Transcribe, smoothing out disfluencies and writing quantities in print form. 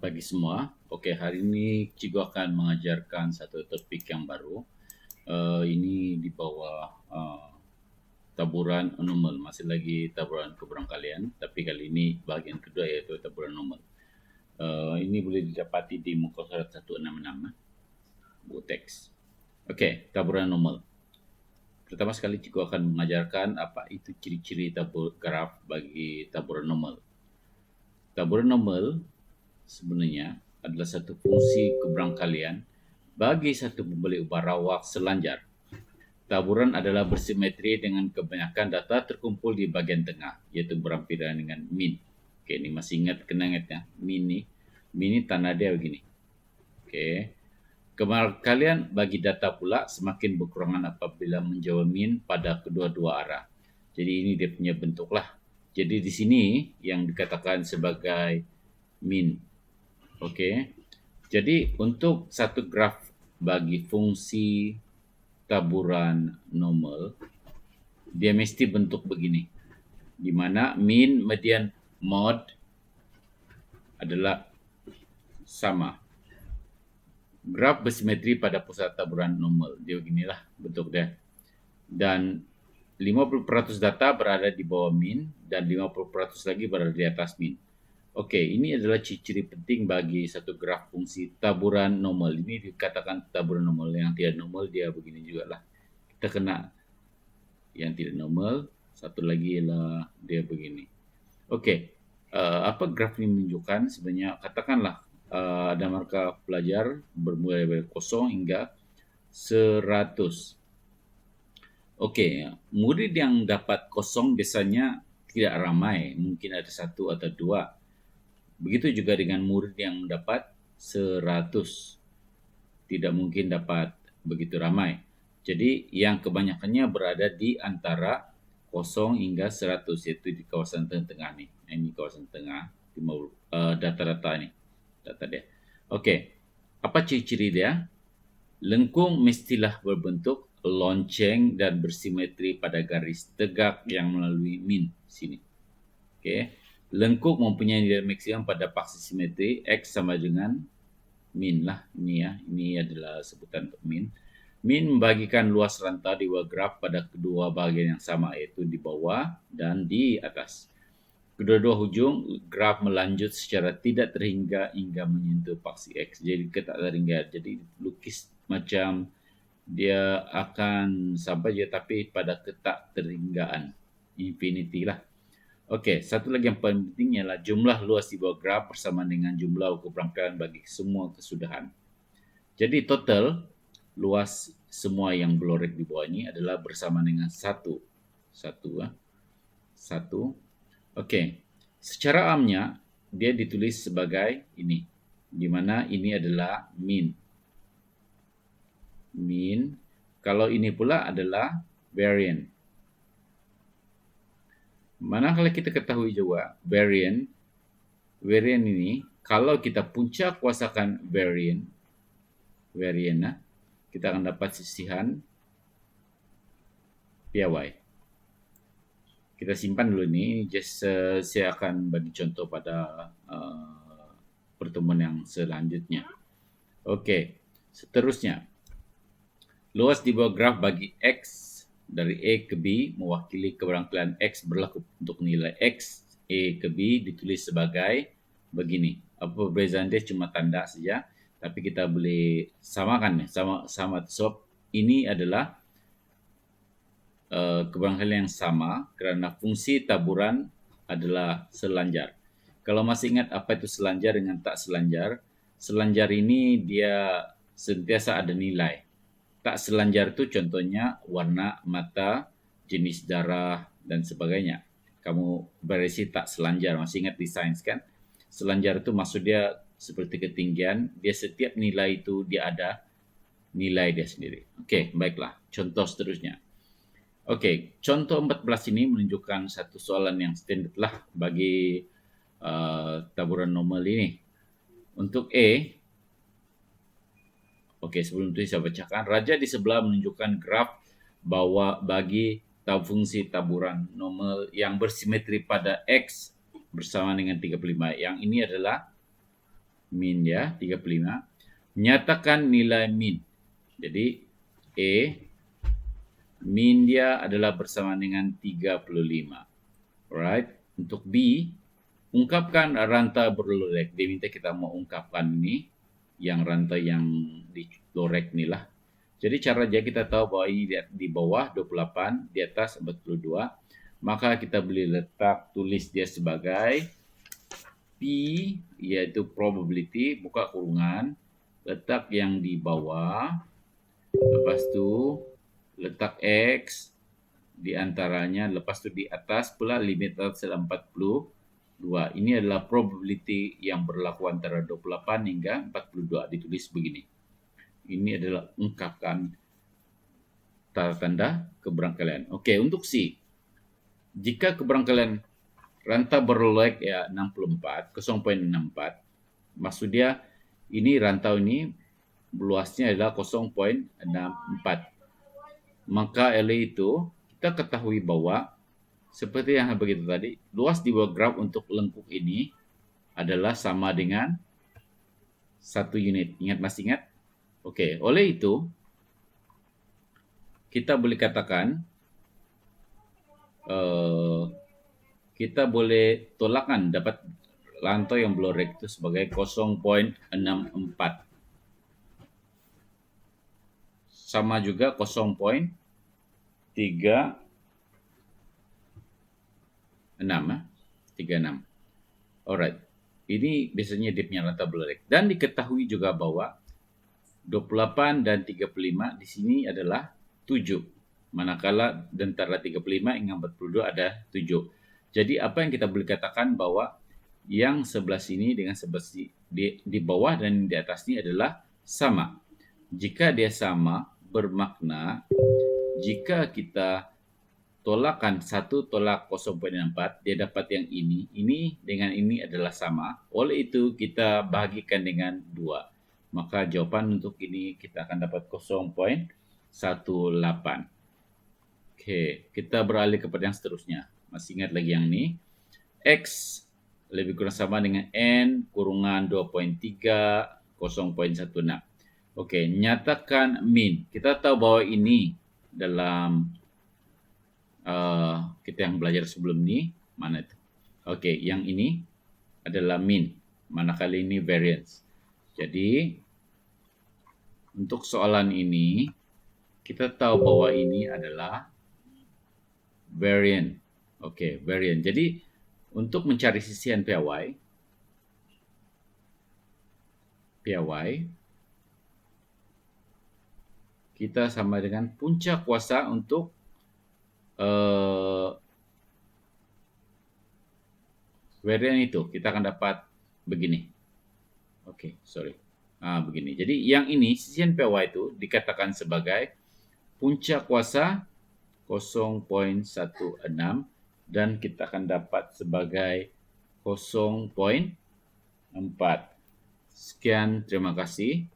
pagi semua. Oke, hari ini Cikgu akan mengajarkan satu topik yang baru. Ini di bawah taburan normal. Masih lagi taburan keberangkalian, tapi kali ini bahagian kedua yaitu taburan normal. Ini boleh didapati di muka surat 166, buku teks. Oke, taburan normal. Pertama sekali Cikgu akan mengajarkan apa itu ciri-ciri graf bagi taburan normal. Taburan normal sebenarnya adalah satu fungsi keberangkalian bagi satu pembeli ubah rawak selanjar. Taburan adalah bersimetri dengan kebanyakan data terkumpul di bagian tengah, yaitu berampiran dengan min. Oke, ini masih ingat, kena ingat ya, min ini tanda dia begini. Oke, keberangkalian bagi data pula semakin berkurangan apabila menjauh min pada kedua-dua arah. Jadi ini dia punya bentuk lah. Jadi di sini yang dikatakan sebagai min. Oke, jadi untuk satu graf bagi fungsi taburan normal, dia mesti bentuk begini, di mana min, median, mod adalah sama. Graf bersimetri pada pusat taburan normal, dia beginilah bentuk dia. Dan 50% data berada di bawah min dan 50% lagi berada di atas min. Oke, ini adalah ciri-ciri penting bagi satu graf fungsi taburan normal. Ini dikatakan taburan normal. Yang tidak normal dia begini juga lah. Kita kena yang tidak normal. Satu lagi ialah dia begini. Oke, apa graf ini menunjukkan? Sebenarnya katakanlah ada markah pelajar bermula dari 0 hingga 100. Oke, murid yang dapat 0 biasanya tidak ramai. Mungkin ada 1 atau 2. Begitu juga dengan murid yang mendapat 100. Tidak mungkin dapat begitu ramai. Jadi yang kebanyakannya berada di antara 0 hingga 100, yaitu di kawasan tengah-tengah nih. Ini kawasan tengah, data-data ini. Data dia. Oke, apa ciri-ciri dia? Lengkung mestilah berbentuk lonceng dan bersimetri pada garis tegak yang melalui min sini. Oke. Lengkung mempunyai nilai maksimum pada paksi simetri X sama dengan min lah. Ini adalah sebutan untuk min. Min membagikan luas rantai di graf pada kedua bagian yang sama, yaitu di bawah dan di atas. Kedua-dua hujung graf melanjut secara tidak terhingga hingga menyentuh paksi X. Jadi tak terhingga. Jadi lukis macam dia akan sampai je tapi pada ketak terhinggaan. Infinity lah. Oke, satu lagi yang paling penting ialah jumlah luas di bawah graf bersama dengan jumlah keberangkalian bagi semua kesudahan. Jadi total luas semua yang berlorek di bawah ini adalah bersama dengan 1. Oke, secara amnya dia ditulis sebagai ini, di mana ini adalah min. Kalau ini pula adalah variance. Manakala kita ketahui juga variance ini, kalau kita punca kuasakan variance, kita akan dapat sisihan piawai. Kita simpan dulu ini, saya akan bagi contoh pada pertemuan yang selanjutnya. Oke, seterusnya. Luas di bawah graf bagi X dari A ke B mewakili keberangkalian X berlaku untuk nilai X A ke B ditulis sebagai begini. Apa perbezaan dia cuma tanda saja, tapi kita boleh samakan sama sebab ini adalah keberangkalian yang sama kerana fungsi taburan adalah selanjar. Kalau masih ingat apa itu selanjar dengan tak selanjar, selanjar ini dia sentiasa ada nilai. Tak selanjar itu contohnya warna mata, jenis darah, dan sebagainya. Kamu berisi tak selanjar, masih ingat di sains kan? Selanjar itu maksud dia seperti ketinggian, dia setiap nilai itu dia ada nilai dia sendiri. Oke, baiklah. Contoh seterusnya. Oke, contoh 14 ini menunjukkan satu soalan yang standard lah bagi taburan normal ini. Untuk A, oke, sebelum itu saya bacakan. Raja di sebelah menunjukkan graf bahwa bagi fungsi taburan normal yang bersimetri pada X bersama dengan 35. Yang ini adalah min ya, 35. Nyatakan nilai min. Jadi E, min dia adalah bersama dengan 35. Alright. Untuk B, ungkapkan rantai berlorek. Dia minta kita mau ungkapkan ini, yang rantai yang di lorek nih lah. Jadi cara dia kita tahu bahwa ini di bawah 28, di atas 42. Maka kita boleh letak tulis dia sebagai P, yaitu probability, buka kurungan, letak yang di bawah, lepas itu letak X di antaranya, lepas itu di atas pula limit atas 42. Ini adalah probability yang berlaku antara 28 hingga 42, ditulis begini. Ini adalah ungkapkan tanda keberangkalian. Oke, untuk C, jika keberangkalian rantai berlorek ya 64, 0.64, maksud dia ini rantau ini luasnya adalah 0.64. Maka oleh itu kita ketahui bahwa seperti yang begitu tadi, luas di bawah graf untuk lengkung ini adalah sama dengan 1 unit. Masih ingat? Oke, oleh itu kita boleh katakan kita boleh tolakkan dapat rantai yang berlorek itu sebagai 0.64. Sama juga 0.36. Alright. Ini biasanya dia punya rantai berlorek. Dan diketahui juga bahwa 28 dan 35 di sini adalah 7. Manakala antara 35 hingga 42 ada 7. Jadi apa yang kita boleh katakan bahwa yang sebelah sini dengan sebelah di bawah dan di atas ini adalah sama. Jika dia sama, bermakna jika kita tolakan 1 tolak 0.64, dia dapat yang ini dengan ini adalah sama. Oleh itu kita bagikan dengan 2. Maka jawaban untuk ini kita akan dapat 0.18. Oke, kita beralih kepada yang seterusnya. Masih ingat lagi yang ini? X lebih kurang sama dengan N kurungan 2.3 0.16. Oke, nyatakan min. Kita tahu bahwa ini dalam kita yang belajar sebelum ini, mana itu? Oke, yang ini adalah min, manakala ini variance. Jadi, untuk soalan ini, kita tahu bahwa ini adalah variance. Oke, variance. Jadi, untuk mencari sisian PAY, kita sama dengan puncak kuasa untuk varian itu. Kita akan dapat begini. Oke, sorry. Begini. Jadi yang ini, sisian PAY itu dikatakan sebagai puncak kuasa 0.16 dan kita akan dapat sebagai 0.4. Sekian, terima kasih.